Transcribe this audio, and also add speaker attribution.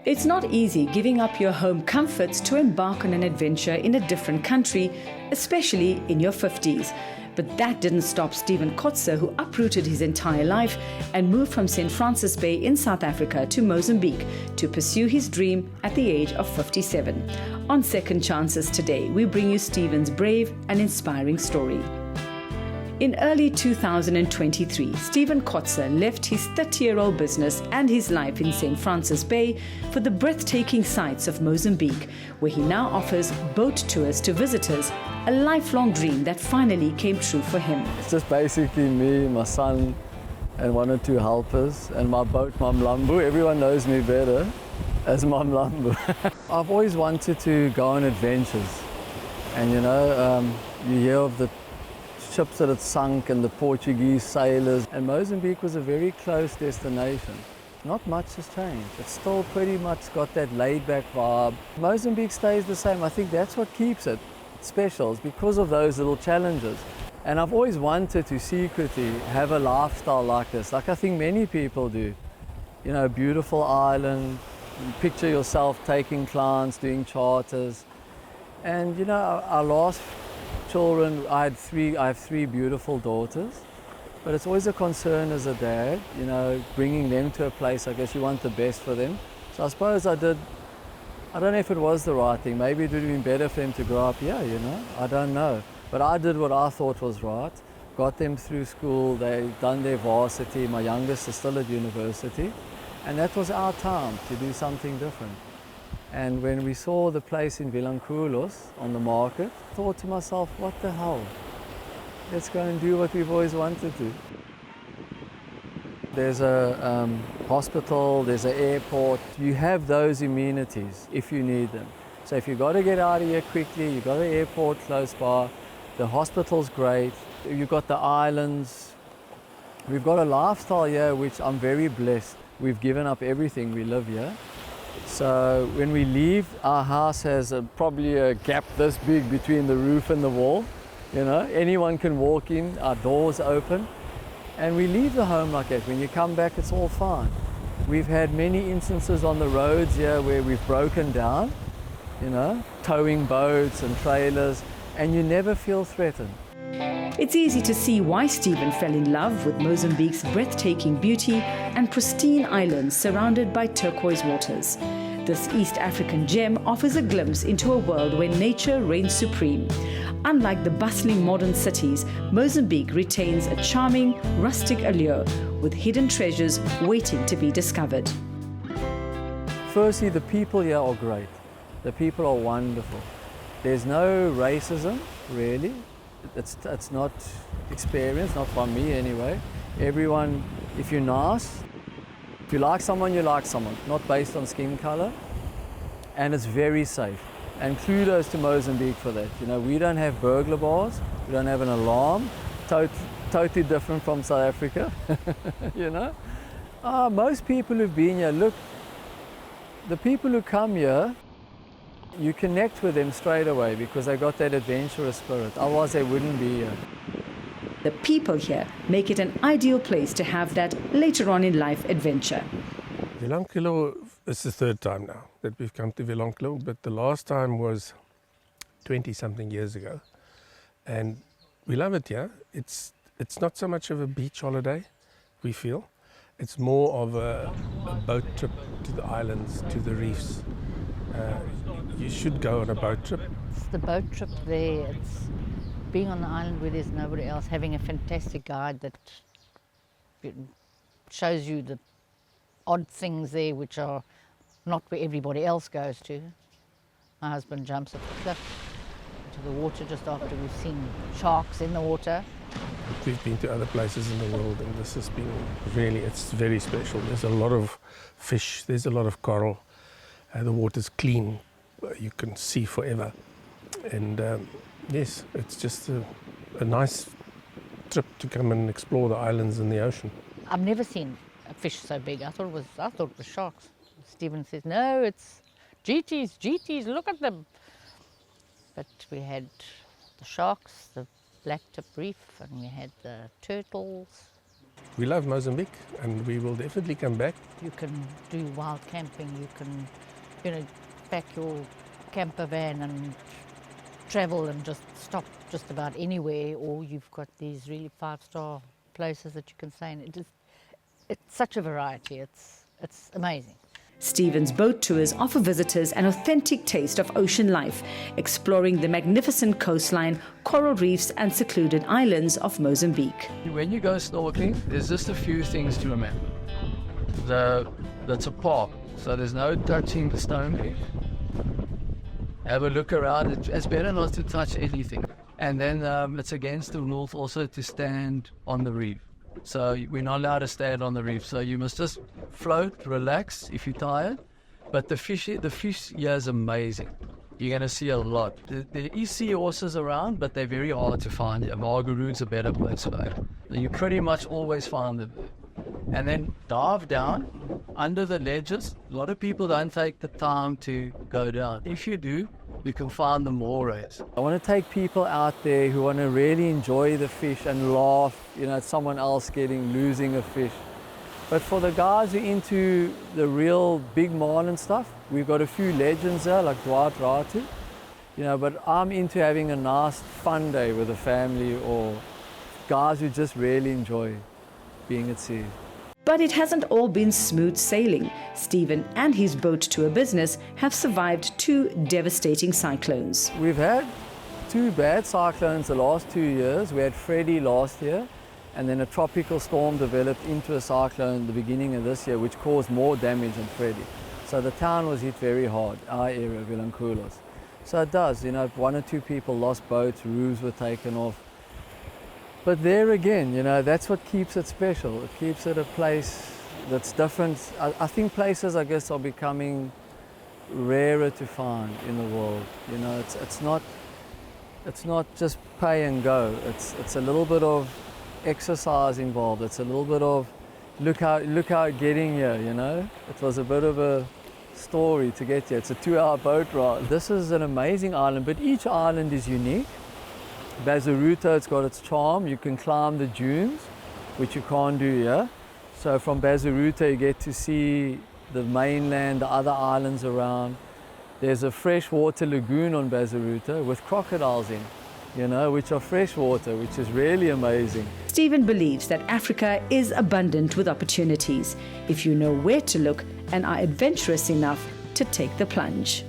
Speaker 1: It's not easy giving up your home comforts to embark on an adventure in a different country, especially in your 50s. But that didn't stop Stephen Kotze, who uprooted his entire life and moved from St. Francis Bay in South Africa to Mozambique to pursue his dream at the age of 57. On Second Chances today, we bring you Stephen's brave and inspiring story. In early 2023, Stephen Kotze left his 30-year-old business and his life in St. Francis Bay for the breathtaking sights of Mozambique, where he now offers boat tours to visitors, a lifelong dream that finally came true for him.
Speaker 2: It's just basically me, my son, and one or two helpers, and my boat, Mamlambu. Everyone knows me better as Mamlambu. I've always wanted to go on adventures, and you hear of the ships that had sunk and the Portuguese sailors, and Mozambique was a very close destination. Not much has changed. It's still pretty much got that laid-back vibe. Mozambique stays the same. I think that's what keeps it special, is because of those little challenges. And I've always wanted to secretly have a lifestyle like this, like I think many people do. You know, a beautiful island, picture yourself taking clients, doing charters. And you know, our last children, I have three beautiful daughters, but it's always a concern as a dad, you know, bringing them to a place, I guess you want the best for them. So I suppose I don't know if it was the right thing. Maybe it would have been better for them to grow up here, you know, I don't know. But I did what I thought was right, got them through school, they've done their varsity, my youngest is still at university, and that was our time to do something different. And when we saw the place in Vilanculos on the market, I thought to myself, what the hell? Let's go and do what we've always wanted to. There's a hospital, there's an airport. You have those amenities if you need them. So if you've got to get out of here quickly, you've got an airport close by, the hospital's great, you've got the islands. We've got a lifestyle here which I'm very blessed. We've given up everything, we live here. So when we leave, our house has probably a gap this big between the roof and the wall. You know, anyone can walk in, our doors open, and we leave the home like that. When you come back, it's all fine. We've had many instances on the roads here where we've broken down, you know, towing boats and trailers, and you never feel threatened.
Speaker 1: It's easy to see why Stephen fell in love with Mozambique's breathtaking beauty and pristine islands surrounded by turquoise waters. This East African gem offers a glimpse into a world where nature reigns supreme. Unlike the bustling modern cities, Mozambique retains a charming, rustic allure with hidden treasures waiting to be discovered.
Speaker 2: Firstly, the people here are great. The people are wonderful. There's no racism, really. It's not experienced, not by me anyway. Everyone, if you're nice, if you like someone, you like someone, not based on skin color. And it's very safe. And kudos to Mozambique for that. You know, we don't have burglar bars, we don't have an alarm, totally different from South Africa, you know. Most people who've been here, look, the people who come here, you connect with them straight away because they got that adventurous spirit, otherwise they wouldn't be here.
Speaker 1: The people here make it an ideal place to have that later on in life adventure.
Speaker 3: Vilanculo is the third time now that we've come to Vilanculo, but the last time was 20-something years ago. And we love it here. It's not so much of a beach holiday, we feel. It's more of a boat trip to the islands, to the reefs. You should go on a boat trip.
Speaker 4: It's the boat trip there. It's being on the island where there's nobody else, having a fantastic guide that shows you the odd things there which are not where everybody else goes to. My husband jumps off the cliff into the water just after we've seen sharks in the water.
Speaker 3: We've been to other places in the world and this has been really, it's very special. There's a lot of fish, there's a lot of coral. The water's clean, you can see forever. And yes, it's just a nice trip to come and explore the islands and the ocean.
Speaker 4: I've never seen a fish so big. I thought it was sharks. Stephen says, no, it's GTs, look at them. But we had the sharks, the blacktip reef, and we had the turtles,
Speaker 3: We love Mozambique and we will definitely come back.
Speaker 4: You can do wild camping, you can, pack your camper van and travel and just stop just about anywhere, or you've got these really 5-star places that you can stay in. It's such a variety, it's amazing.
Speaker 1: Stephen's boat tours offer visitors an authentic taste of ocean life, exploring the magnificent coastline, coral reefs and secluded islands of Mozambique.
Speaker 2: When you go snorkeling, there's just a few things to remember. That's a park, so there's no touching the stonefish. Have a look around. It's better not to touch anything. And then it's against the rules also to stand on the reef. So we're not allowed to stand on the reef. So you must just float, relax if you're tired. But the fish here is amazing. You're going to see a lot. There is seahorses around, but they're very hard to find. Margaroon's a better place for it. You pretty much always find them. And then dive down under the ledges. A lot of people don't take the time to go down. If you do, you can find the morays. I want to take people out there who want to really enjoy the fish and laugh, at someone else losing a fish. But for the guys who are into the real big marlin stuff, we've got a few legends there like Dwight Ratu. But I'm into having a nice fun day with the family or guys who just really enjoy being at sea.
Speaker 1: But it hasn't all been smooth sailing. Stephen and his boat tour business have survived 2 devastating cyclones.
Speaker 2: We've had 2 bad cyclones the last 2 years. We had Freddie last year, and then a tropical storm developed into a cyclone the beginning of this year, which caused more damage than Freddie. So the town was hit very hard, our area, Vilanculos. So it does, 1 or 2 people lost boats, roofs were taken off. But there again, that's what keeps it special. It keeps it a place that's different. I think places, I guess, are becoming rarer to find in the world. It's not just pay and go. It's a little bit of exercise involved. It's a little bit of look how getting here. It was a bit of a story to get here. It's a 2-hour boat ride. This is an amazing island, but each island is unique. Bazaruta, it's got its charm. You can climb the dunes, which you can't do here. So from Bazaruta you get to see the mainland, the other islands around. There's a freshwater lagoon on Bazaruta with crocodiles in, which are freshwater, which is really amazing.
Speaker 1: Stephen believes that Africa is abundant with opportunities if you know where to look and are adventurous enough to take the plunge.